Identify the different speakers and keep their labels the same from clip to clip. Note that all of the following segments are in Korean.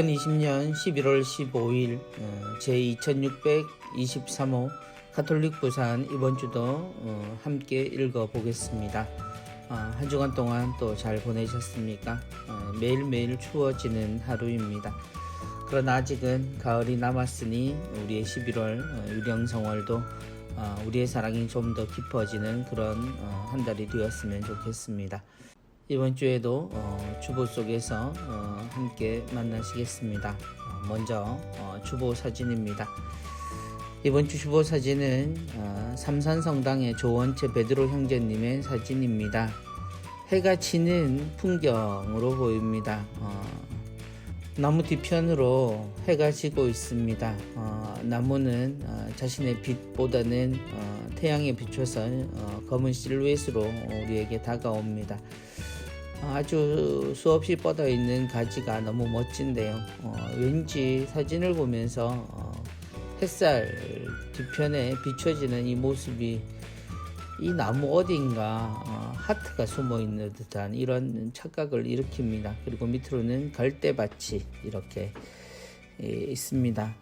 Speaker 1: 2020년 11월 15일 제2623호 가톨릭 부산 이번 주도 함께 읽어보겠습니다. 한 주간 동안 또 잘 보내셨습니까? 매일매일 추워지는 하루입니다. 그러나 아직은 가을이 남았으니 우리의 11월 유령성월도 우리의 사랑이 좀 더 깊어지는 그런 한 달이 되었으면 좋겠습니다. 이번 주에도 주보 속에서 함께 만나시겠습니다. 먼저 주보 사진입니다. 이번 주 주보 사진은 삼산성당의 조원채 베드로 형제님의 사진입니다. 해가 지는 풍경으로 보입니다. 나무 뒤편으로 해가 지고 있습니다. 나무는 자신의 빛보다는 태양에 비춰서 검은 실루엣으로 우리에게 다가옵니다. 아주 수없이 뻗어 있는 가지가 너무 멋진데요. 왠지 사진을 보면서 햇살 뒤편에 비춰지는 이 모습이 이 나무 어딘가 하트가 숨어 있는 듯한 이런 착각을 일으킵니다. 그리고 밑으로는 갈대밭이 이렇게 있습니다.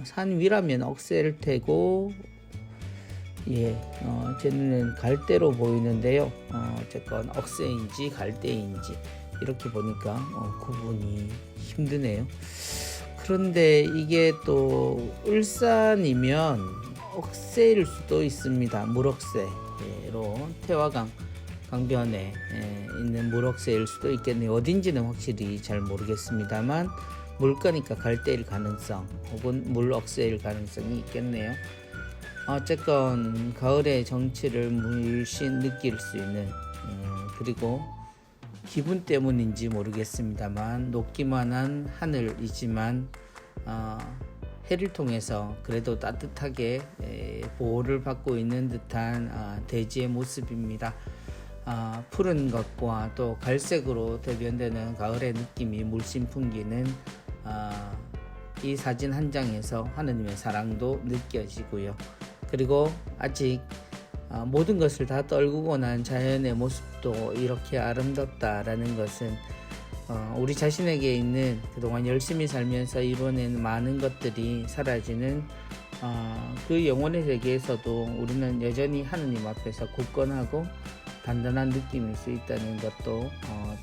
Speaker 1: 산 위라면 억새를 태고 제 눈엔 갈대로 보이는데요. 어쨌건 억새인지 갈대인지 이렇게 보니까 구분이 힘드네요. 그런데 이게 또 울산이면 억새일 수도 있습니다. 물억새로 태화강 강변에 있는 물억새일 수도 있겠네요. 어딘지는 확실히 잘 모르겠습니다만 물가니까 갈대일 가능성 혹은 물억새일 가능성이 있겠네요. 어쨌건 가을의 정취를 물씬 느낄 수 있는 그리고 기분 때문인지 모르겠습니다만 녹기만 한 하늘이지만 해를 통해서 그래도 따뜻하게 보호를 받고 있는 듯한 대지의 모습입니다. 푸른 것과 또 갈색으로 대변되는 가을의 느낌이 물씬 풍기는 이 사진 한 장에서 하느님의 사랑도 느껴지고요. 그리고 아직 모든 것을 다 떨구고 난 자연의 모습도 이렇게 아름답다라는 것은 우리 자신에게 있는 그동안 열심히 살면서 이뤄낸 많은 것들이 사라지는 그 영혼의 세계에서도 우리는 여전히 하느님 앞에서 굳건하고 단단한 느낌일 수 있다는 것도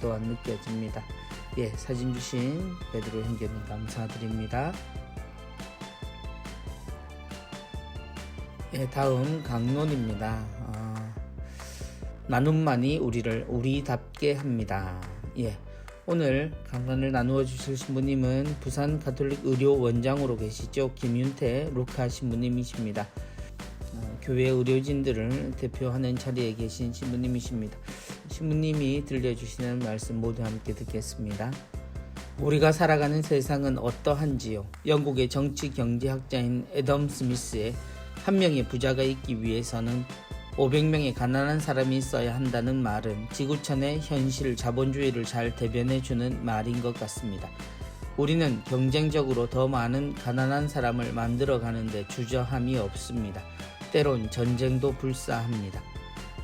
Speaker 1: 또한 느껴집니다. 사진 주신 베드로 형제님 감사드립니다. 다음 강론입니다. 나눔만이 우리를 우리답게 합니다. 오늘 강론을 나누어 주실 신부님은 부산 가톨릭 의료 원장으로 계시죠. 김윤태 루카 신부님이십니다. 교회 의료진들을 대표하는 자리에 계신 신부님이십니다. 신부님이 들려주시는 말씀 모두 함께 듣겠습니다. 우리가 살아가는 세상은 어떠한지요? 영국의 정치 경제학자인 애덤 스미스의 한 명의 부자가 있기 위해서는 500명의 가난한 사람이 있어야 한다는 말은 지구촌의 현실 자본주의를 잘 대변해주는 말인 것 같습니다. 우리는 경쟁적으로 더 많은 가난한 사람을 만들어가는데 주저함이 없습니다. 때론 전쟁도 불사합니다.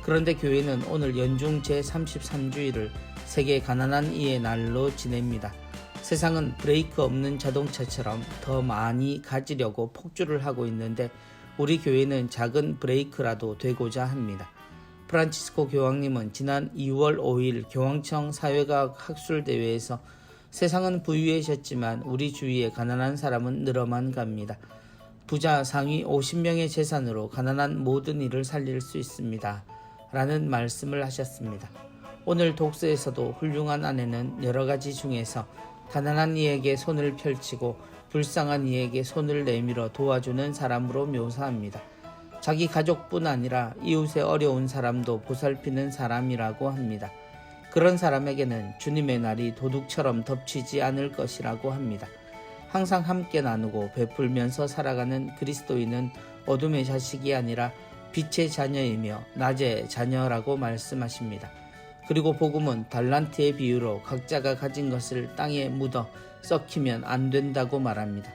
Speaker 1: 그런데 교회는 오늘 연중 제33주일을 세계 가난한 이의 날로 지냅니다. 세상은 브레이크 없는 자동차처럼 더 많이 가지려고 폭주를 하고 있는데 우리 교회는 작은 브레이크라도 되고자 합니다. 프란치스코 교황님은 지난 2월 5일 교황청 사회과학 학술대회에서 세상은 부유해졌지만 우리 주위에 가난한 사람은 늘어만 갑니다. 부자 상위 50명의 재산으로 가난한 모든 이를 살릴 수 있습니다. 라는 말씀을 하셨습니다. 오늘 독서에서도 훌륭한 아내는 여러 가지 중에서 가난한 이에게 손을 펼치고 불쌍한 이에게 손을 내밀어 도와주는 사람으로 묘사합니다. 자기 가족뿐 아니라 이웃의 어려운 사람도 보살피는 사람이라고 합니다. 그런 사람에게는 주님의 날이 도둑처럼 덮치지 않을 것이라고 합니다. 항상 함께 나누고 베풀면서 살아가는 그리스도인은 어둠의 자식이 아니라 빛의 자녀이며 낮의 자녀라고 말씀하십니다. 그리고 복음은 달란트의 비유로 각자가 가진 것을 땅에 묻어 썩히면 안 된다고 말합니다.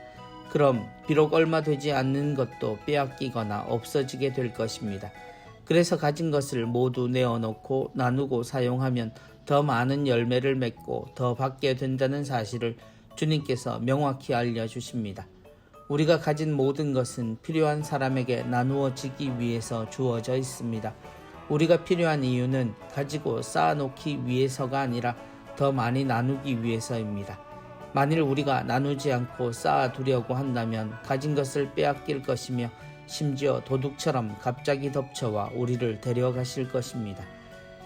Speaker 1: 그럼 비록 얼마 되지 않는 것도 빼앗기거나 없어지게 될 것입니다. 그래서 가진 것을 모두 내어놓고 나누고 사용하면 더 많은 열매를 맺고 더 받게 된다는 사실을 주님께서 명확히 알려주십니다. 우리가 가진 모든 것은 필요한 사람에게 나누어지기 위해서 주어져 있습니다. 우리가 필요한 이유는 가지고 쌓아놓기 위해서가 아니라 더 많이 나누기 위해서입니다. 만일 우리가 나누지 않고 쌓아두려고 한다면 가진 것을 빼앗길 것이며 심지어 도둑처럼 갑자기 덮쳐와 우리를 데려가실 것입니다.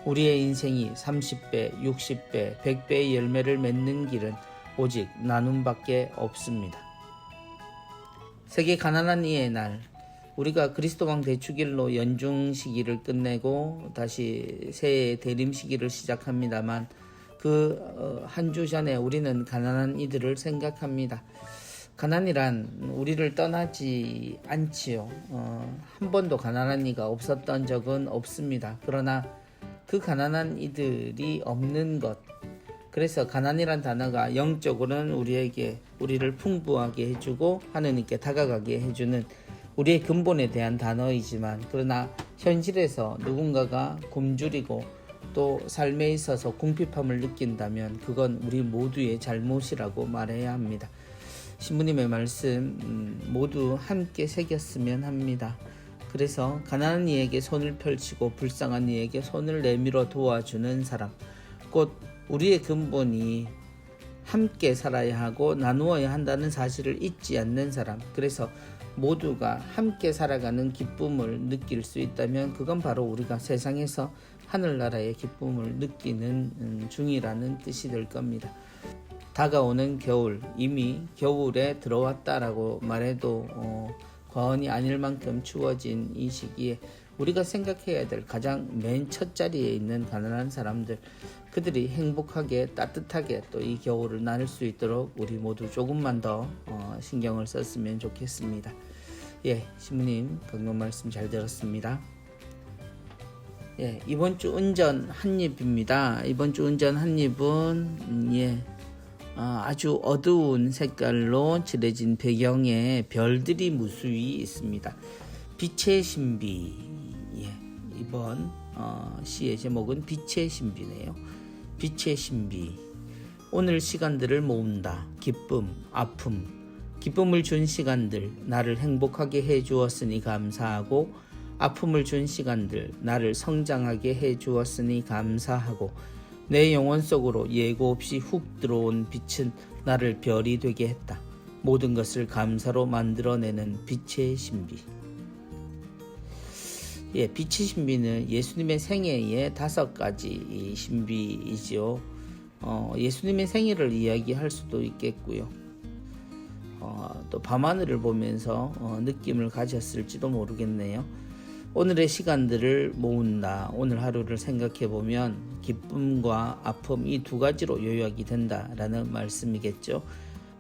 Speaker 1: 우리의 인생이 30배, 60배, 100배의 열매를 맺는 길은 오직 나눔밖에 없습니다. 세계 가난한 이의 날, 우리가 그리스도왕 대축일로 연중 시기를 끝내고 다시 새해 대림 시기를 시작합니다만 그 한 주 전에 우리는 가난한 이들을 생각합니다. 가난이란 우리를 떠나지 않지요. 한 번도 가난한 이가 없었던 적은 없습니다. 그러나 그 가난한 이들이 없는 것, 그래서 가난이란 단어가 영적으로는 우리를 풍부하게 해주고 하느님께 다가가게 해주는 우리의 근본에 대한 단어이지만, 그러나 현실에서 누군가가 굶주리고 또 삶에 있어서 궁핍함을 느낀다면 그건 우리 모두의 잘못이라고 말해야 합니다. 신부님의 말씀 모두 함께 새겼으면 합니다. 그래서 가난한 이에게 손을 펼치고 불쌍한 이에게 손을 내밀어 도와주는 사람, 곧 우리의 근본이 함께 살아야 하고 나누어야 한다는 사실을 잊지 않는 사람, 그래서 모두가 함께 살아가는 기쁨을 느낄 수 있다면 그건 바로 우리가 세상에서 하늘나라의 기쁨을 느끼는 중이라는 뜻이 될 겁니다. 다가오는 겨울, 이미 겨울에 들어왔다라고 말해도 과언이 아닐 만큼 추워진 이 시기에 우리가 생각해야 될 가장 맨 첫 자리에 있는 가난한 사람들, 그들이 행복하게 따뜻하게 또 이 겨울을 나눌 수 있도록 우리 모두 조금만 더 신경을 썼으면 좋겠습니다. 예, 신부님 강론 말씀 잘 들었습니다. 예, 이번 주 운전 한입입니다. 이번 주 운전 한입은 아주 어두운 색깔로 칠해진 배경에 별들이 무수히 있습니다. 빛의 신비. 이번 시의 제목은 빛의 신비네요. 빛의 신비. 오늘 시간들을 모은다. 기쁨, 아픔. 기쁨을 준 시간들, 나를 행복하게 해 주었으니 감사하고, 아픔을 준 시간들, 나를 성장하게 해 주었으니 감사하고, 내 영혼 속으로 예고 없이 훅 들어온 빛은 나를 별이 되게 했다. 모든 것을 감사로 만들어내는 빛의 신비. 예, 빛의 신비는 예수님의 생애의 5가지 신비이지요. 예수님의 생애를 이야기할 수도 있겠고요. 또 밤하늘을 보면서 느낌을 가졌을지도 모르겠네요. 오늘의 시간들을 모은다. 오늘 하루를 생각해 보면 기쁨과 아픔 이 2가지로 요약이 된다라는 말씀이겠죠.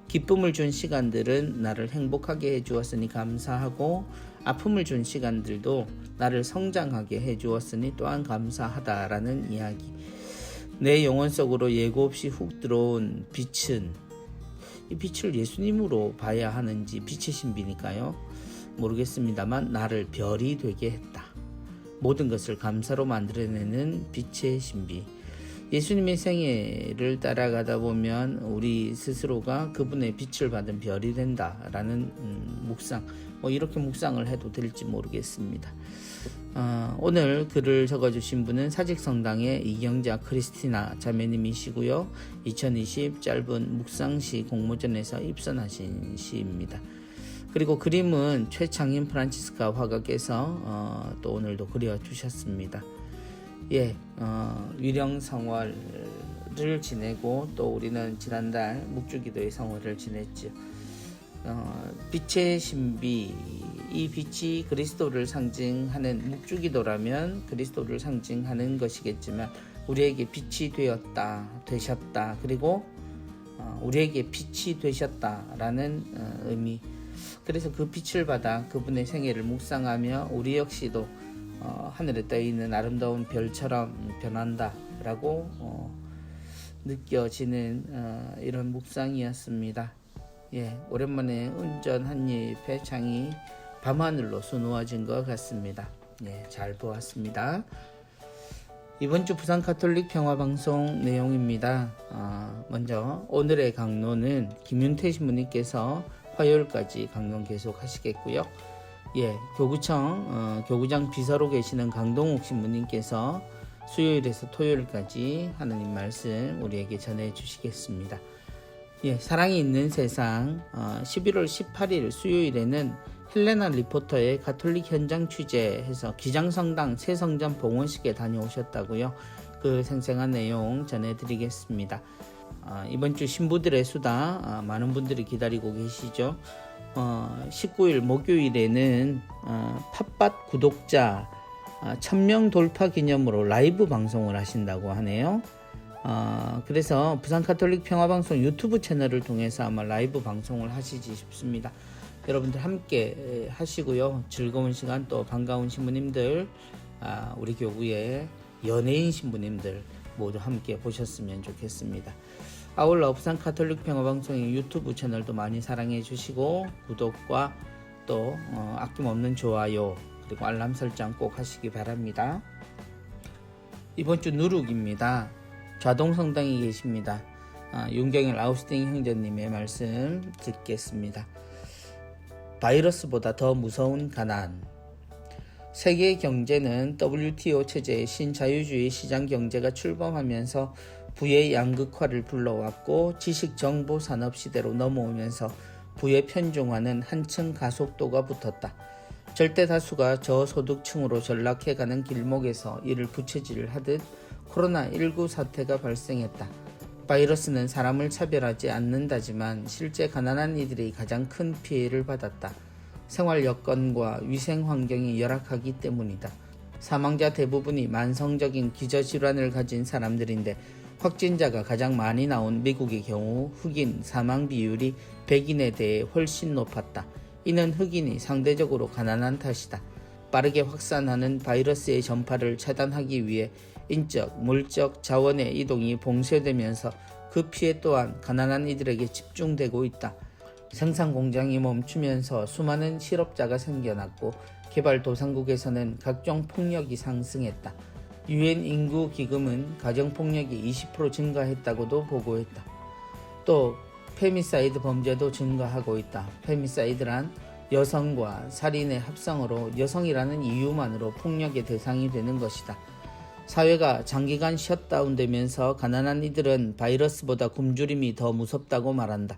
Speaker 1: 기쁨을 준 시간들은 나를 행복하게 해 주었으니 감사하고, 아픔을 준 시간들도 나를 성장하게 해 주었으니 또한 감사하다라는 이야기. 내 영혼 속으로 예고 없이 훅 들어온 빛은, 이 빛을 예수님으로 봐야 하는지 빛의 신비니까요. 모르겠습니다만 나를 별이 되게 했다. 모든 것을 감사로 만들어내는 빛의 신비. 예수님의 생애를 따라가다 보면 우리 스스로가 그분의 빛을 받은 별이 된다라는 묵상, 이렇게 묵상을 해도 될지 모르겠습니다. 오늘 글을 적어주신 분은 사직성당의 이경자 크리스티나 자매님이시고요. 2020 짧은 묵상시 공모전에서 입선하신 시입니다. 그리고 그림은 최창인 프란치스카 화가께서 또 오늘도 그려주셨습니다. 예, 위령성월을 지내고 또 우리는 지난달 묵주기도의 성월을 지냈죠. 빛의 신비, 이 빛이 그리스도를 상징하는, 묵주기도라면 그리스도를 상징하는 것이겠지만 우리에게 빛이 되셨다, 그리고 우리에게 빛이 되셨다라는 의미. 그래서 그 빛을 받아 그분의 생애를 묵상하며 우리 역시도 하늘에 떠있는 아름다운 별처럼 변한다라고 느껴지는 이런 묵상이었습니다. 예, 오랜만에 운전 한입의 창이 밤하늘로 수놓아진 것 같습니다. 예, 잘 보았습니다. 이번 주 부산 가톨릭 평화방송 내용입니다. 먼저 오늘의 강론은 김윤태 신부님께서 화요일까지 강론 계속 하시겠고요. 교구청 교구장 비서로 계시는 강동욱 신부님께서 수요일에서 토요일까지 하나님 말씀 우리에게 전해 주시겠습니다. 사랑이 있는 세상 11월 18일 수요일에는 헬레나 리포터의 가톨릭 현장 취재해서 기장성당 새성전 봉헌식에 다녀오셨다고요. 그 생생한 내용 전해드리겠습니다. 이번 주 신부들의 수다 많은 분들이 기다리고 계시죠. 19일 목요일에는 팟밭 구독자 1000명 돌파 기념으로 라이브 방송을 하신다고 하네요. 그래서 부산 가톨릭 평화방송 유튜브 채널을 통해서 아마 라이브 방송을 하시지 싶습니다. 여러분들 함께 하시고요. 즐거운 시간 또 반가운 신부님들, 우리 교구의 연예인 신부님들 모두 함께 보셨으면 좋겠습니다. 아울러 부산 가톨릭 평화방송의 유튜브 채널도 많이 사랑해 주시고 구독과 또 아낌없는 좋아요 그리고 알람 설정 꼭 하시기 바랍니다. 이번 주 누룩입니다. 좌동성당에 계십니다. 윤경일 아우스팅 형제님의 말씀 듣겠습니다. 바이러스보다 더 무서운 가난. 세계 경제는 WTO 체제의 신자유주의 시장 경제가 출범하면서 부의 양극화를 불러왔고 지식정보산업 시대로 넘어오면서 부의 편중화는 한층 가속도가 붙었다. 절대 다수가 저소득층으로 전락해가는 길목에서 이를 부채질을 하듯 코로나19 사태가 발생했다. 바이러스는 사람을 차별하지 않는다지만 실제 가난한 이들이 가장 큰 피해를 받았다. 생활 여건과 위생 환경이 열악하기 때문이다. 사망자 대부분이 만성적인 기저질환을 가진 사람들인데 확진자가 가장 많이 나온 미국의 경우 흑인 사망 비율이 백인에 대해 훨씬 높았다. 이는 흑인이 상대적으로 가난한 탓이다. 빠르게 확산하는 바이러스의 전파를 차단하기 위해 인적, 물적 자원의 이동이 봉쇄되면서 그 피해 또한 가난한 이들에게 집중되고 있다. 생산 공장이 멈추면서 수많은 실업자가 생겨났고 개발도상국에서는 각종 폭력이 상승했다. 유엔 인구 기금은 가정폭력이 20% 증가했다고도 보고했다. 또 페미사이드 범죄도 증가하고 있다. 페미사이드란 여성과 살인의 합성어로 여성이라는 이유만으로 폭력의 대상이 되는 것이다. 사회가 장기간 셧다운되면서 가난한 이들은 바이러스보다 굶주림이 더 무섭다고 말한다.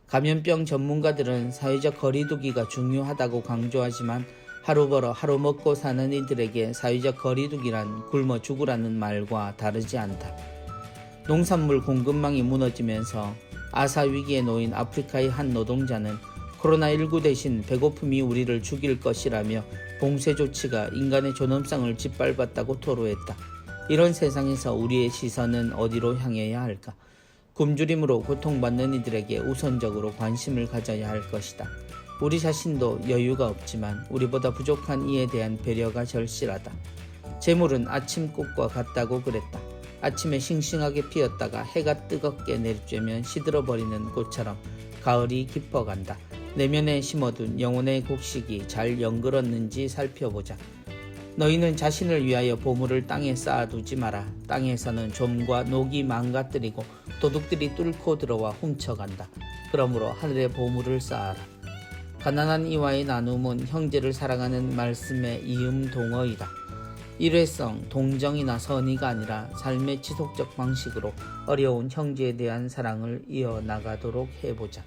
Speaker 1: 감염병 전문가들은 사회적 거리두기가 중요하다고 강조하지만 하루 벌어 하루 먹고 사는 이들에게 사회적 거리두기란 굶어 죽으라는 말과 다르지 않다. 농산물 공급망이 무너지면서 아사 위기에 놓인 아프리카의 한 노동자는 코로나19 대신 배고픔이 우리를 죽일 것이라며 봉쇄 조치가 인간의 존엄성을 짓밟았다고 토로했다. 이런 세상에서 우리의 시선은 어디로 향해야 할까? 굶주림으로 고통받는 이들에게 우선적으로 관심을 가져야 할 것이다. 우리 자신도 여유가 없지만 우리보다 부족한 이에 대한 배려가 절실하다. 재물은 아침꽃과 같다고 그랬다. 아침에 싱싱하게 피었다가 해가 뜨겁게 내리쬐면 시들어버리는 꽃처럼 가을이 깊어간다. 내면에 심어둔 영혼의 곡식이 잘 연그렀는지 살펴보자. 너희는 자신을 위하여 보물을 땅에 쌓아두지 마라. 땅에서는 좀과 녹이 망가뜨리고 도둑들이 뚫고 들어와 훔쳐간다. 그러므로 하늘에 보물을 쌓아라. 가난한 이와의 나눔은 형제를 사랑하는 말씀의 이음동어이다. 일회성, 동정이나 선의가 아니라 삶의 지속적 방식으로 어려운 형제에 대한 사랑을 이어나가도록 해보자.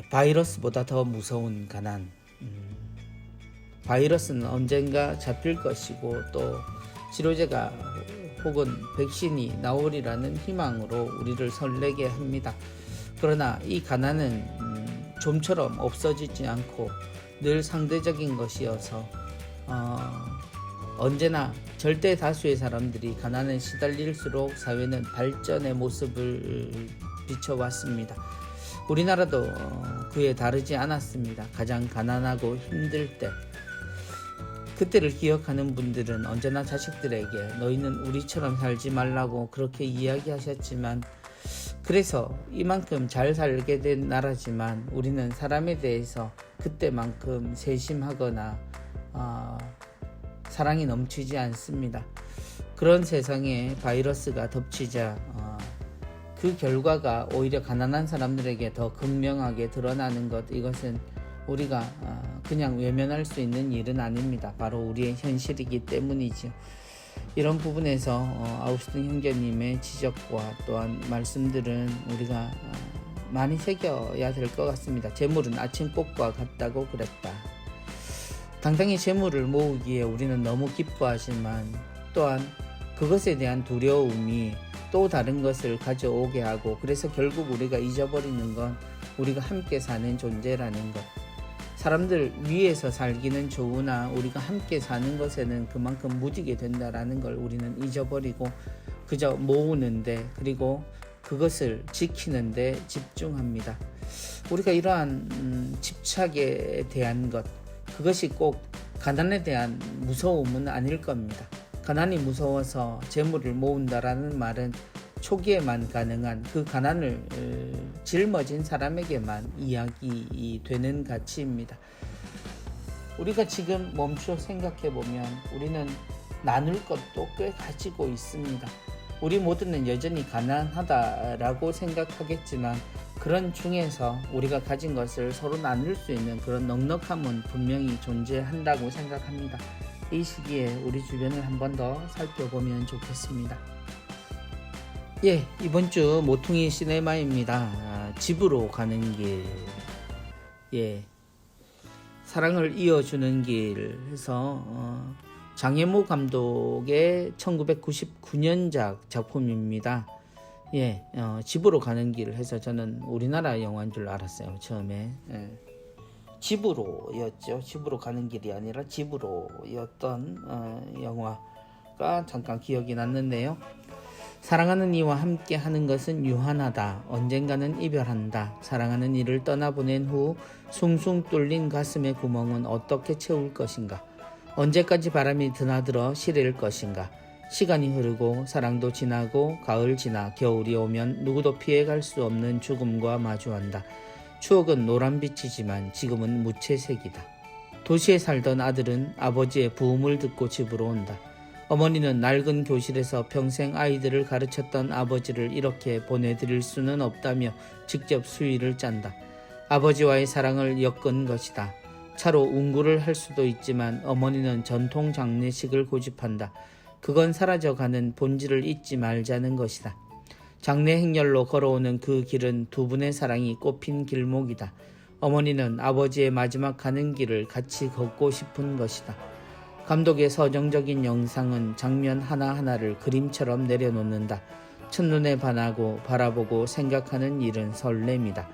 Speaker 1: 바이러스보다 더 무서운 가난. 바이러스는 언젠가 잡힐 것이고 또 치료제가 혹은 백신이 나오리라는 희망으로 우리를 설레게 합니다. 그러나 이 가난은 좀처럼 없어지지 않고 늘 상대적인 것이어서 언제나 절대 다수의 사람들이 가난에 시달릴수록 사회는 발전의 모습을 비춰왔습니다. 우리나라도 그에 다르지 않았습니다. 가장 가난하고 힘들 때 그때를 기억하는 분들은 언제나 자식들에게 너희는 우리처럼 살지 말라고 그렇게 이야기하셨지만 그래서 이만큼 잘 살게 된 나라지만 우리는 사람에 대해서 그때만큼 세심하거나 사랑이 넘치지 않습니다. 그런 세상에 바이러스가 덮치자 그 결과가 오히려 가난한 사람들에게 더 극명하게 드러나는 것, 이것은 우리가 그냥 외면할 수 있는 일은 아닙니다. 바로 우리의 현실이기 때문이죠. 이런 부분에서 아우구스틴 형제님의 지적과 또한 말씀들은 우리가 많이 새겨야 될 것 같습니다. 재물은 아침꽃과 같다고 그랬다. 당장의 재물을 모으기에 우리는 너무 기뻐하지만 또한 그것에 대한 두려움이 또 다른 것을 가져오게 하고, 그래서 결국 우리가 잊어버리는 건 우리가 함께 사는 존재라는 것. 사람들 위에서 살기는 좋으나 우리가 함께 사는 것에는 그만큼 무디게 된다라는 걸 우리는 잊어버리고 그저 모으는데, 그리고 그것을 지키는데 집중합니다. 우리가 이러한 집착에 대한 것, 그것이 꼭 가난에 대한 무서움은 아닐 겁니다. 가난이 무서워서 재물을 모은다라는 말은 초기에만 가능한 그 가난을 짊어진 사람에게만 이야기 되는 가치입니다. 우리가 지금 멈춰 생각해 보면 우리는 나눌 것도 꽤 가지고 있습니다. 우리 모두는 여전히 가난하다라고 생각하겠지만 그런 중에서 우리가 가진 것을 서로 나눌 수 있는 그런 넉넉함은 분명히 존재한다고 생각합니다. 이 시기에 우리 주변을 한 번 더 살펴보면 좋겠습니다. 예, 이번 주 모퉁이 시네마입니다. 집으로 가는 길. 예, 사랑을 이어주는 길 해서 장혜모 감독의 1999년작 작품입니다. 예, 집으로 가는 길 해서 저는 우리나라 영화인 줄 알았어요, 처음에. 예. 집으로였죠. 집으로 가는 길이 아니라 집으로였던 영화가 잠깐 기억이 났는데요. 사랑하는 이와 함께 하는 것은 유한하다. 언젠가는 이별한다. 사랑하는 이를 떠나보낸 후 숭숭 뚫린 가슴의 구멍은 어떻게 채울 것인가? 언제까지 바람이 드나들어 시릴 것인가? 시간이 흐르고 사랑도 지나고 가을 지나 겨울이 오면 누구도 피해갈 수 없는 죽음과 마주한다. 추억은 노란빛이지만 지금은 무채색이다. 도시에 살던 아들은 아버지의 부음을 듣고 집으로 온다. 어머니는 낡은 교실에서 평생 아이들을 가르쳤던 아버지를 이렇게 보내드릴 수는 없다며 직접 수의를 짠다. 아버지와의 사랑을 엮은 것이다. 차로 운구를 할 수도 있지만 어머니는 전통 장례식을 고집한다. 그건 사라져가는 본질을 잊지 말자는 것이다. 장례 행렬로 걸어오는 그 길은 두 분의 사랑이 꽃핀 길목이다. 어머니는 아버지의 마지막 가는 길을 같이 걷고 싶은 것이다. 감독의 서정적인 영상은 장면 하나하나를 그림처럼 내려놓는다. 첫눈에 반하고 바라보고 생각하는 일은 설렘이다.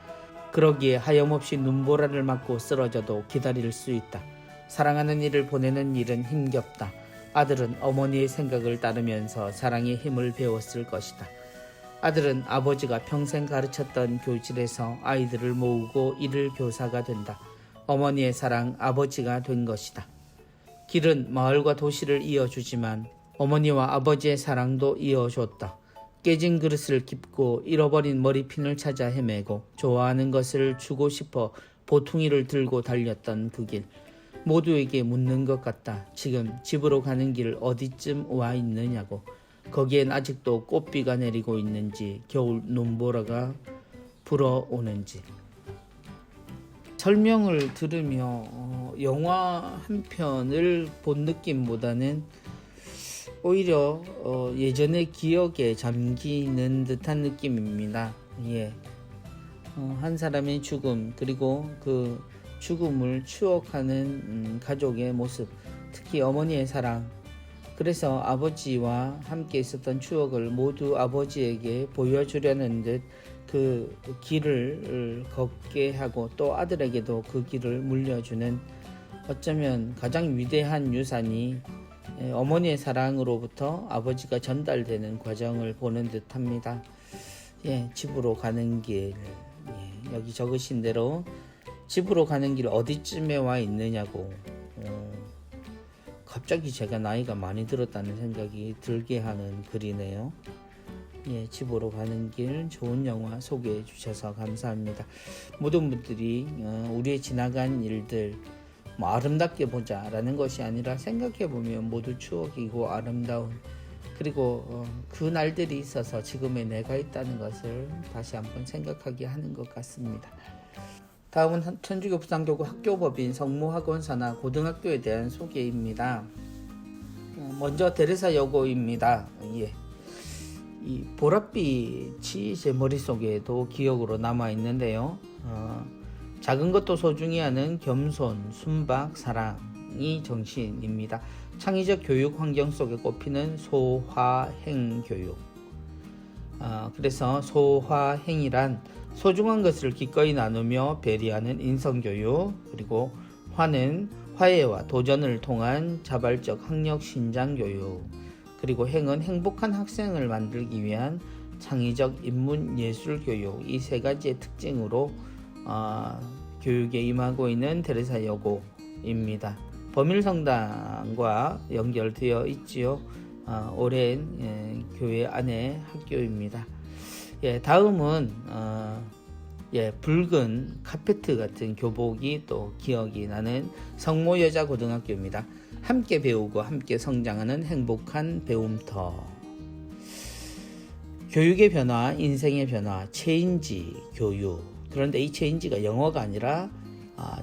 Speaker 1: 그러기에 하염없이 눈보라를 맞고 쓰러져도 기다릴 수 있다. 사랑하는 이를 보내는 일은 힘겹다. 아들은 어머니의 생각을 따르면서 사랑의 힘을 배웠을 것이다. 아들은 아버지가 평생 가르쳤던 교실에서 아이들을 모으고 이를 교사가 된다. 어머니의 사랑, 아버지가 된 것이다. 길은 마을과 도시를 이어주지만 어머니와 아버지의 사랑도 이어줬다. 깨진 그릇을 깁고 잃어버린 머리핀을 찾아 헤매고 좋아하는 것을 주고 싶어 보퉁이를 들고 달렸던 그 길. 모두에게 묻는 것 같다. 지금 집으로 가는 길 어디쯤 와 있느냐고. 거기엔 아직도 꽃비가 내리고 있는지 겨울 눈보라가 불어오는지. 설명을 들으며 영화 한 편을 본 느낌보다는 오히려 예전의 기억에 잠기는 듯한 느낌입니다. 예. 한 사람의 죽음, 그리고 그 죽음을 추억하는 가족의 모습, 특히 어머니의 사랑. 그래서 아버지와 함께 있었던 추억을 모두 아버지에게 보여주려는 듯 그 길을 걷게 하고 또 아들에게도 그 길을 물려주는, 어쩌면 가장 위대한 유산이 어머니의 사랑으로부터 아버지가 전달되는 과정을 보는 듯 합니다. 예, 집으로 가는 길. 예, 여기 적으신 대로 집으로 가는 길 어디쯤에 와 있느냐고. 갑자기 제가 나이가 많이 들었다는 생각이 들게 하는 글이네요. 예, 집으로 가는 길, 좋은 영화 소개해 주셔서 감사합니다. 모든 분들이 우리의 지나간 일들, 뭐 아름답게 보자라는 것이 아니라 생각해 보면 모두 추억이고 아름다운, 그리고 그 날들이 있어서 지금의 내가 있다는 것을 다시 한번 생각하게 하는 것 같습니다. 다음은 천주교 부산교구 학교법인 성모학원사나 고등학교에 대한 소개입니다. 먼저 데레사 여고입니다. 이 보랏빛이 제 머릿속에도 기억으로 남아 있는데요. 작은 것도 소중히 하는 겸손, 순박, 사랑이 정신입니다. 창의적 교육 환경 속에 꼽히는 소화행 교육. 그래서 소화행이란 소중한 것을 기꺼이 나누며 배려하는 인성교육, 그리고 화는 화해와 도전을 통한 자발적 학력 신장교육, 그리고 행은 행복한 학생을 만들기 위한 창의적 인문예술교육, 이 세 가지의 특징으로 교육에 임하고 있는 데레사 여고입니다. 범일성당과 연결되어 있지요. 오랜 교회 안의 학교입니다. 다음은 붉은 카페트 같은 교복이 또 기억이 나는 성모여자고등학교입니다. 함께 배우고 함께 성장하는 행복한 배움터. 교육의 변화, 인생의 변화, 체인지 교육. 그런데 이 체인지가 영어가 아니라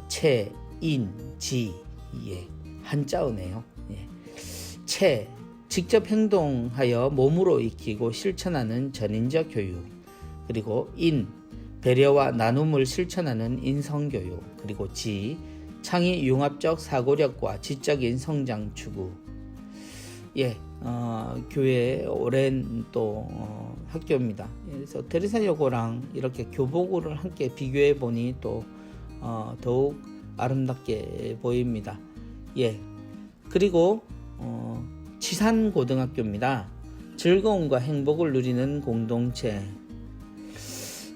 Speaker 1: 체인지, 한자어네요. 체, 직접 행동하여 몸으로 익히고 실천하는 전인적 교육, 그리고 인, 배려와 나눔을 실천하는 인성교육, 그리고 지, 창의 융합적 사고력과 지적인 성장 추구. 교회의 오랜 또 학교입니다. 그래서 데레사 여고랑 이렇게 교복을 함께 비교해 보니 또 더욱 아름답게 보입니다. 그리고 지산고등학교입니다. 즐거움과 행복을 누리는 공동체.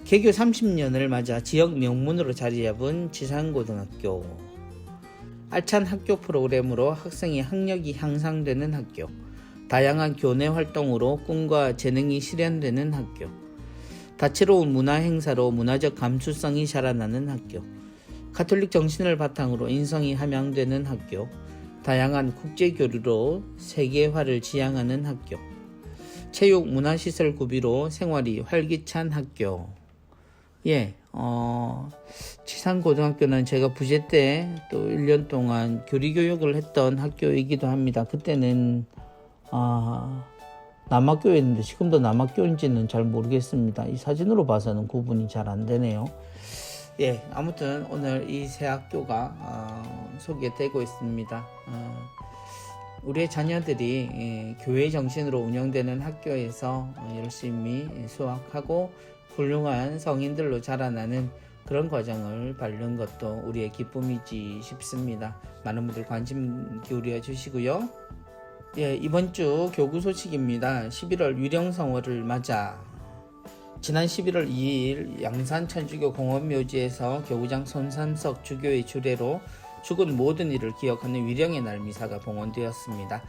Speaker 1: 개교 30년을 맞아 지역 명문으로 자리잡은 지산고등학교. 알찬 학교 프로그램으로 학생의 학력이 향상되는 학교. 다양한 교내 활동으로 꿈과 재능이 실현되는 학교. 다채로운 문화 행사로 문화적 감수성이 자라나는 학교. 가톨릭 정신을 바탕으로 인성이 함양되는 학교. 다양한 국제교류로 세계화를 지향하는 학교. 체육 문화시설 구비로 생활이 활기찬 학교. 지산고등학교는 제가 부재 때 또 1년 동안 교리교육을 했던 학교이기도 합니다. 그때는 남학교였는데 지금도 남학교인지는 잘 모르겠습니다. 이 사진으로 봐서는 구분이 잘 안 되네요. 아무튼 오늘 이 세 학교가 소개되고 있습니다. 우리의 자녀들이 교회 정신으로 운영되는 학교에서 열심히 수학하고 훌륭한 성인들로 자라나는 그런 과정을 밟는 것도 우리의 기쁨이지 싶습니다. 많은 분들 관심 기울여 주시고요. 이번 주 교구 소식입니다. 11월 위령성월을 맞아 지난 11월 2일 양산 천주교 공원묘지에서 교구장 손삼석 주교의 주례로 죽은 모든 이를 기억하는 위령의 날 미사가 봉헌되었습니다.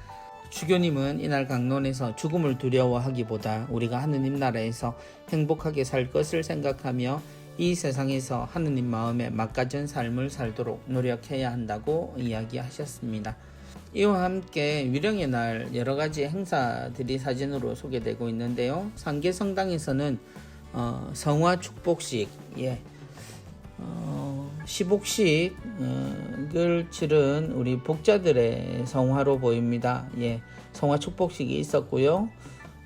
Speaker 1: 주교님은 이날 강론에서 죽음을 두려워하기보다 우리가 하느님 나라에서 행복하게 살 것을 생각하며 이 세상에서 하느님 마음에 막가진 삶을 살도록 노력해야 한다고 이야기하셨습니다. 이와 함께 위령의 날 여러가지 행사들이 사진으로 소개되고 있는데요. 상계성당에서는 성화 축복식, 시복식을 치른 우리 복자들의 성화로 보입니다. 성화 축복식이 있었고요.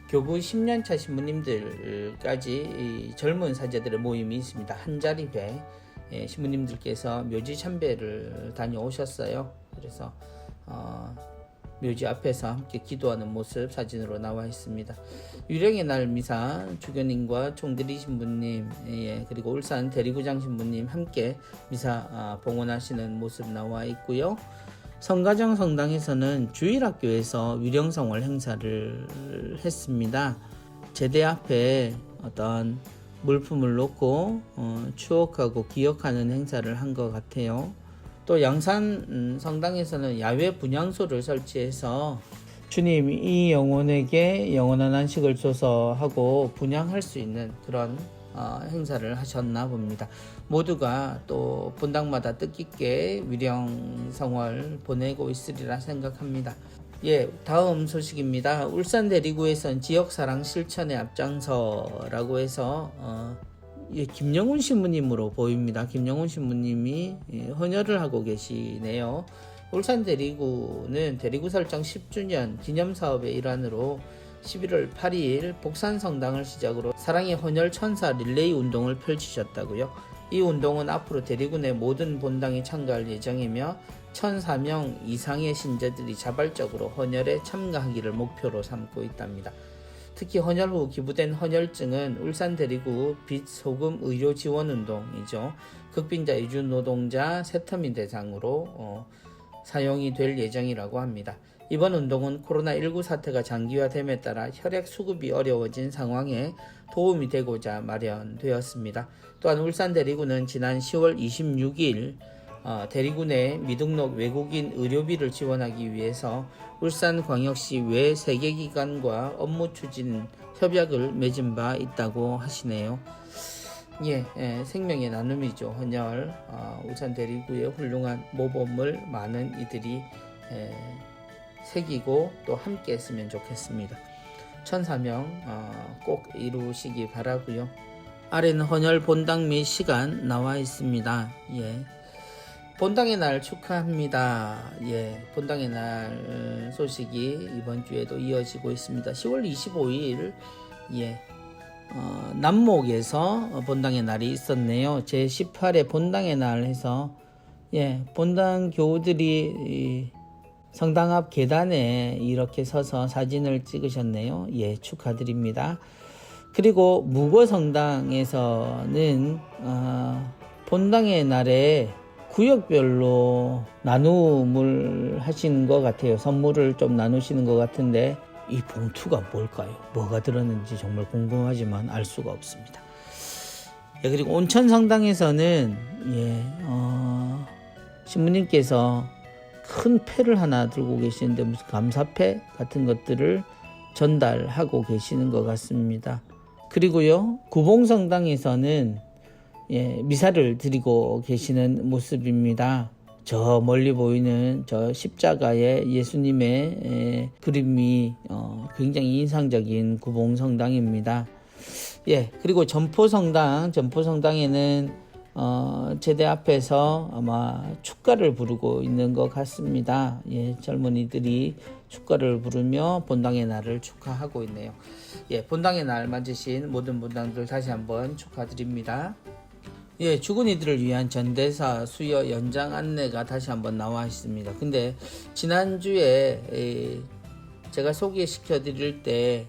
Speaker 1: 교구 10년차 신부님들까지 젊은 사제들의 모임이 있습니다. 한자리회 신부님들께서 묘지 참배를 다녀오셨어요. 그래서 묘지 앞에서 함께 기도하는 모습 사진으로 나와 있습니다. 위령의 날 미사 주교님과 총대리 신부님, 그리고 울산 대리구장 신부님 함께 미사 봉헌하시는 모습 나와 있고요. 성가정 성당에서는 주일학교에서 위령성월 행사를 했습니다. 제대 앞에 어떤 물품을 놓고 추억하고 기억하는 행사를 한 것 같아요. 또 양산 성당에서는 야외 분향소를 설치해서 주님 이 영혼에게 영원한 안식을 줘서 하고 분향할 수 있는 그런 행사를 하셨나 봅니다. 모두가 또 본당마다 뜻깊게 위령성월 보내고 있으리라 생각합니다. 예, 다음 소식입니다. 울산 대리구에선 지역사랑 실천의 앞장서라고 해서 예, 김영훈 신부님으로 보입니다. 김영훈 신부님이 헌혈을 하고 계시네요. 울산 대리구는 대리구 설정 10주년 기념사업의 일환으로 11월 8일 복산성당을 시작으로 사랑의 헌혈 천사 릴레이 운동을 펼치셨다고요. 이 운동은 앞으로 대리구 내 모든 본당이 참가할 예정이며 1,004명 이상의 신자들이 자발적으로 헌혈에 참가하기를 목표로 삼고 있답니다. 특히 헌혈 후 기부된 헌혈증은 울산 대리구 빛 소금 의료 지원 운동이죠. 극빈자 이주 노동자 세터민 대상으로 사용이 될 예정이라고 합니다. 이번 운동은 코로나19 사태가 장기화됨에 따라 혈액 수급이 어려워진 상황에 도움이 되고자 마련되었습니다. 또한 울산 대리구는 지난 10월 26일 대리구 내 미등록 외국인 의료비를 지원하기 위해서 울산광역시 외 3개 기관과 업무 추진 협약을 맺은 바 있다고 하시네요. 예, 생명의 나눔이죠. 헌혈. 울산 대리구의 훌륭한 모범을 많은 이들이 새기고 또 함께 했으면 좋겠습니다. 1,004명 꼭 이루시기 바라고요. 아래는 헌혈 본당 및 시간 나와 있습니다. 예. 본당의 날 축하합니다. 예, 본당의 날 소식이 이번 주에도 이어지고 있습니다. 10월 25일 예, 남목에서 본당의 날이 있었네요. 제18회 본당의 날 해서 예, 본당 교우들이 성당 앞 계단에 이렇게 서서 사진을 찍으셨네요. 예, 축하드립니다. 그리고 무거성당에서는 본당의 날에 구역별로 나눔을 하시는 것 같아요. 선물을 좀 나누시는 것 같은데 이 봉투가 뭘까요? 뭐가 들었는지 정말 궁금하지만 알 수가 없습니다. 예, 그리고 온천성당에서는 예, 신부님께서 큰 패를 하나 들고 계시는데 무슨 감사패 같은 것들을 전달하고 계시는 것 같습니다. 그리고요, 구봉성당에서는 예, 미사를 드리고 계시는 모습입니다. 저 멀리 보이는 저 십자가의 예수님의 그림이 굉장히 인상적인 구봉성당입니다. 예, 그리고 점포성당에는 제대 앞에서 아마 축가를 부르고 있는 것 같습니다. 예, 젊은이들이 축가를 부르며 본당의 날을 축하하고 있네요. 예, 본당의 날 맞으신 모든 본당들 다시 한번 축하드립니다. 예, 죽은이들을 위한 전대사 수여 연장 안내가 다시 한번 나와 있습니다. 근데 지난주에 제가 소개시켜 드릴 때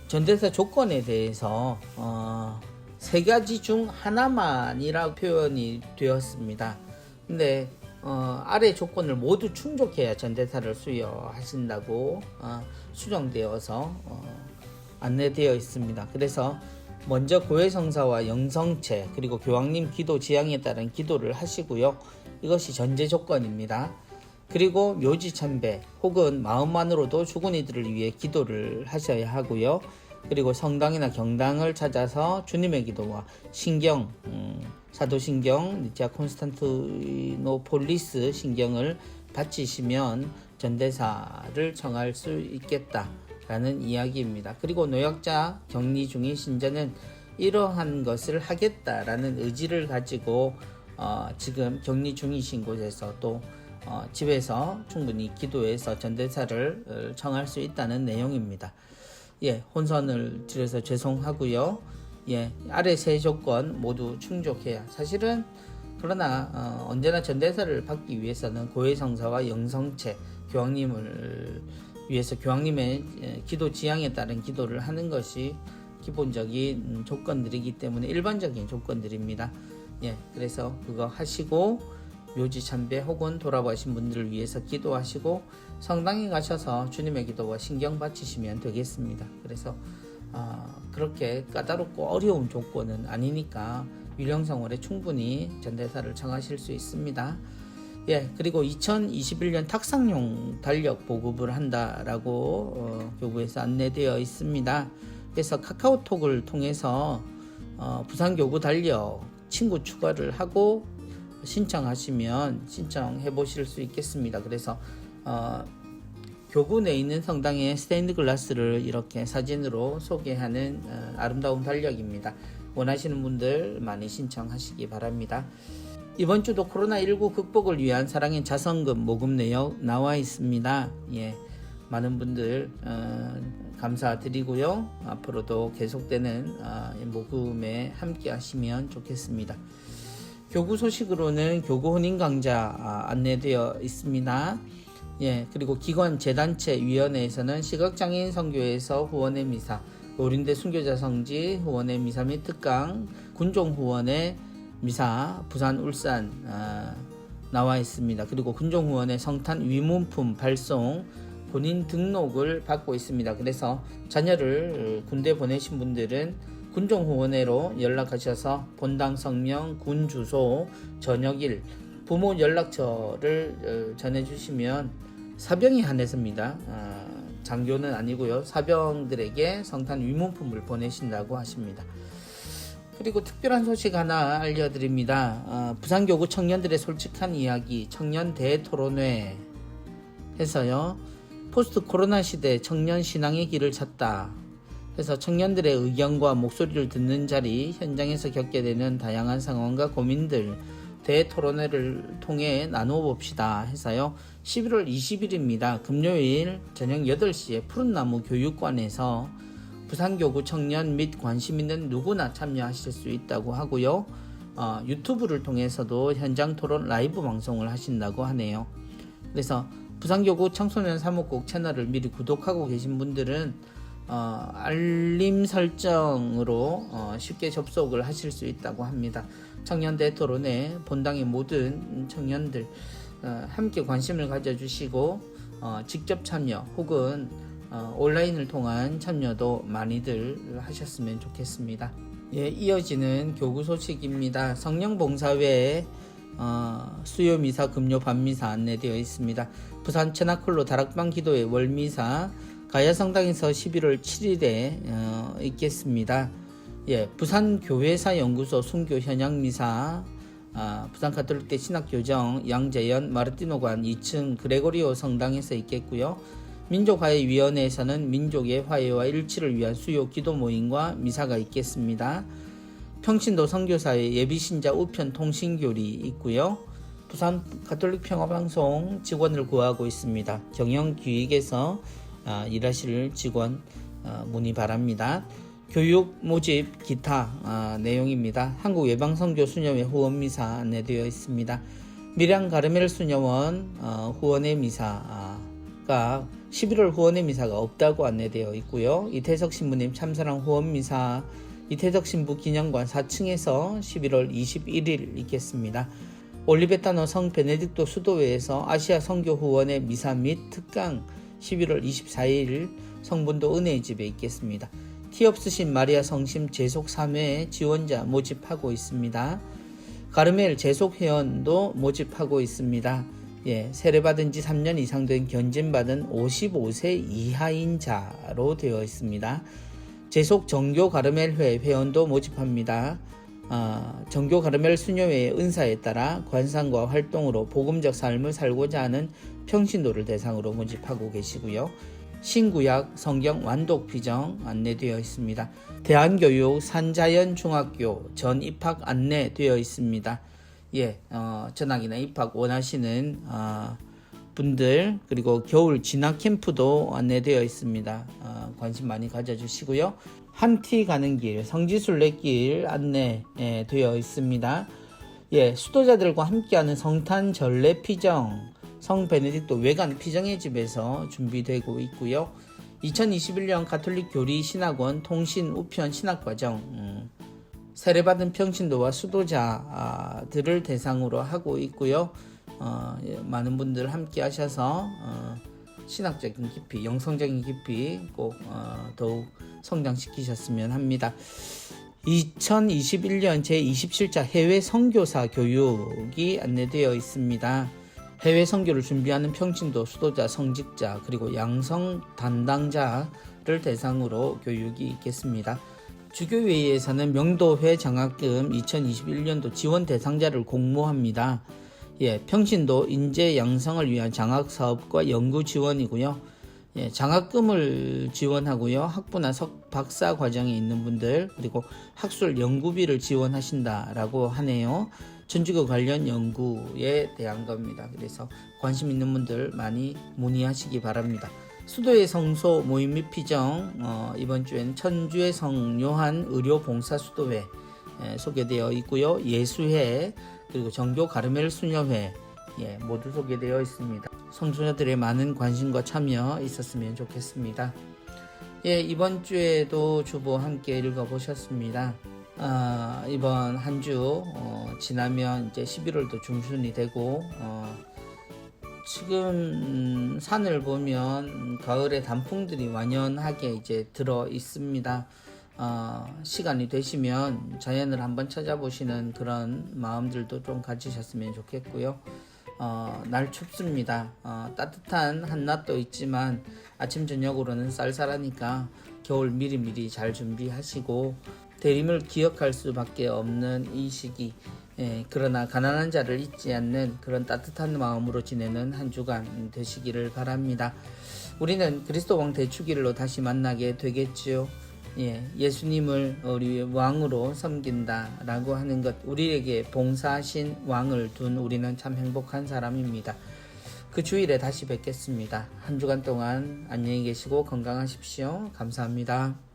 Speaker 1: 전대사 조건에 대해서 3가지 중 하나만이라고 표현이 되었습니다. 근데 아래 조건을 모두 충족해야 전대사를 수여하신다고 수정되어서 안내되어 있습니다. 그래서 먼저 고해성사와 영성체 그리고 교황님 기도 지향에 따른 기도를 하시고요. 이것이 전제 조건입니다. 그리고 묘지 참배 혹은 마음만으로도 죽은이들을 위해 기도를 하셔야 하고요. 그리고 성당이나 경당을 찾아서 주님의 기도와 신경, 사도신경, 니치아 콘스탄티노폴리스 신경을 바치시면 전대사를 청할 수 있겠다라는 이야기입니다. 그리고 노약자 격리 중인 신자는 이러한 것을 하겠다라는 의지를 가지고 지금 격리 중이신 곳에서 또 집에서 충분히 기도해서 전대사를 청할 수 있다는 내용입니다. 예, 혼선을 드려서 죄송하고요. 예, 아래 3조건 모두 충족해야 사실은 그러나 언제나 전대사를 받기 위해서는 고해성사와 영성체 교황님을 위해서 교황님의 기도 지향에 따른 기도를 하는 것이 기본적인 조건들이기 때문에 일반적인 조건들입니다. 예, 그래서 그거 하시고 묘지 참배 혹은 돌아가신 분들을 위해서 기도하시고 성당에 가셔서 주님의 기도와 신경 바치시면 되겠습니다. 그래서 그렇게 까다롭고 어려운 조건은 아니니까 위령성월에 충분히 전대사를 청하실 수 있습니다. 예, 그리고 2021년 탁상용 달력 보급을 한다라고 교구에서 안내되어 있습니다. 그래서 카카오톡을 통해서 부산교구 달력 친구 추가를 하고 신청하시면 신청해 보실 수 있겠습니다. 그래서 교구 내에 있는 성당의 스테인드 글라스를 이렇게 사진으로 소개하는 아름다운 달력입니다. 원하시는 분들 많이 신청하시기 바랍니다. 이번 주도 코로나19 극복을 위한 사랑의 자선금 모금 내역 나와 있습니다. 예, 많은 분들 감사드리고요. 앞으로도 계속되는 모금에 함께 하시면 좋겠습니다. 교구 소식으로는 교구 혼인 강좌 안내되어 있습니다. 예, 그리고 기관 재단체 위원회에서는 시각장애인 선교에서 후원의 미사, 노린대 순교자 성지 후원의 미사 및 특강, 군종 후원의 미사, 부산 울산 나와 있습니다. 그리고 군종 후원의 성탄 위문품 발송, 본인 등록을 받고 있습니다. 그래서 자녀를 군대 보내신 분들은 군종 후원회로 연락하셔서 본당 성명, 군 주소, 저녁일, 부모 연락처를 전해주시면 사병에 한해서입니다. 장교는 아니고요. 사병들에게 성탄 위문품을 보내신다고 하십니다. 그리고 특별한 소식 하나 알려드립니다. 부산교구 청년들의 솔직한 이야기 청년 대토론회 해서요. 포스트 코로나 시대 청년 신앙의 길을 찾다 해서 청년들의 의견과 목소리를 듣는 자리, 현장에서 겪게 되는 다양한 상황과 고민들 대토론회를 통해 나누어 봅시다 해서요. 11월 20일입니다. 금요일 저녁 8시에 푸른나무 교육관에서 부산교구 청년 및 관심 있는 누구나 참여하실 수 있다고 하고요. 유튜브를 통해서도 현장 토론 라이브 방송을 하신다고 하네요. 그래서 부산교구 청소년 사목국 채널을 미리 구독하고 계신 분들은 알림 설정으로 쉽게 접속을 하실 수 있다고 합니다. 청년대 토론회 본당의 모든 청년들 함께 관심을 가져주시고 직접 참여 혹은 온라인을 통한 참여도 많이들 하셨으면 좋겠습니다. 예, 이어지는 교구 소식입니다. 성령봉사회 수요 미사, 금요 밤미사 안내되어 있습니다. 부산 체나콜로 다락방 기도회 월미사 가야성당에서 11월 7일에 있겠습니다. 예, 부산 교회사 연구소 순교 현양미사, 부산 가톨릭대 신학교정 양재현 마르티노관 2층 그레고리오 성당에서 있겠고요. 민족화해위원회에서는 민족의 화해와 일치를 위한 수요 기도 모임과 미사가 있겠습니다. 평신도 선교사의 예비신자 우편 통신교리 있고요. 부산 가톨릭 평화방송 직원을 구하고 있습니다. 경영기획에서 일하실 직원 문의 바랍니다. 교육 모집 기타 내용입니다. 한국예방선교 수녀회 후원미사 안내되어 있습니다. 밀양 가르멜 수녀원 후원의 미사가 11월 후원의 미사가 없다고 안내되어 있고요. 이태석 신부님 참사랑 후원미사 이태석 신부 기념관 4층에서 11월 21일 있겠습니다. 올리베타노 성 베네딕토 수도회에서 아시아 선교 후원의 미사 및 특강 11월 24일 성분도 은혜의 집에 있겠습니다. 티 없으신 마리아 성심 재속 3회 지원자 모집하고 있습니다. 가르멜 재속 회원도 모집하고 있습니다. 예, 세례받은 지 3년 이상 된 견진받은 55세 이하인 자로 되어 있습니다. 재속 정교 가르멜회 회원도 모집합니다. 정교 가르멜 수녀회의 은사에 따라 관상과 활동으로 복음적 삶을 살고자 하는 평신도를 대상으로 모집하고 계시고요. 신구약 성경 완독 비정 안내되어 있습니다. 대한교육 산자연중학교 전 입학 안내되어 있습니다. 예, 전학이나 입학 원하시는 분들 그리고 겨울 진학 캠프도 안내되어 있습니다. 관심 많이 가져주시고요. 한티 가는 길 성지순례길 안내되어 있습니다. 예, 수도자들과 함께하는 성탄 전례 피정 성 베네딕토 외관 피정의 집에서 준비되고 있고요. 2021년 가톨릭 교리 신학원 통신 우편 신학과정 세례받은 평신도와 수도자들을 대상으로 하고 있고요. 많은 분들 함께 하셔서 신학적인 깊이, 영성적인 깊이 꼭 더욱 성장시키셨으면 합니다. 2021년 제27차 해외 선교사 교육이 안내되어 있습니다. 해외 선교를 준비하는 평신도, 수도자, 성직자, 그리고 양성 담당자를 대상으로 교육이 있겠습니다. 주교회에서는 명도회 장학금 2021년도 지원 대상자를 공모합니다. 예, 평신도 인재 양성을 위한 장학 사업과 연구 지원이고요. 예, 장학금을 지원하고요. 학부나 박사 과정에 있는 분들, 그리고 학술 연구비를 지원하신다라고 하네요. 천주교 관련 연구에 대한 겁니다. 그래서 관심 있는 분들 많이 문의하시기 바랍니다. 수도의 성소 모임 및 피정, 이번 주에는 천주의 성 요한 의료 봉사 수도회 소개되어 있고요. 예수회, 그리고 정교 가르멜 수녀회 모두 소개되어 있습니다. 성도자들의 많은 관심과 참여 있었으면 좋겠습니다. 예, 이번 주에도 주보 함께 읽어보셨습니다. 이번 한 주 지나면 이제 11월도 중순이 되고 지금 산을 보면 가을의 단풍들이 완연하게 이제 들어 있습니다. 시간이 되시면 자연을 한번 찾아보시는 그런 마음들도 좀 가지셨으면 좋겠고요. 날 춥습니다. 따뜻한 한낮도 있지만 아침 저녁으로는 쌀쌀하니까 겨울 미리미리 잘 준비하시고 대림을 기억할 수밖에 없는 이 시기, 그러나 가난한 자를 잊지 않는 그런 따뜻한 마음으로 지내는 한 주간 되시기를 바랍니다. 우리는 그리스도 왕 대축일로 다시 만나게 되겠지요. 예수님을 우리 왕으로 섬긴다라고 하는 것, 우리에게 봉사하신 왕을 둔 우리는 참 행복한 사람입니다. 그 주일에 다시 뵙겠습니다. 한 주간 동안 안녕히 계시고 건강하십시오. 감사합니다.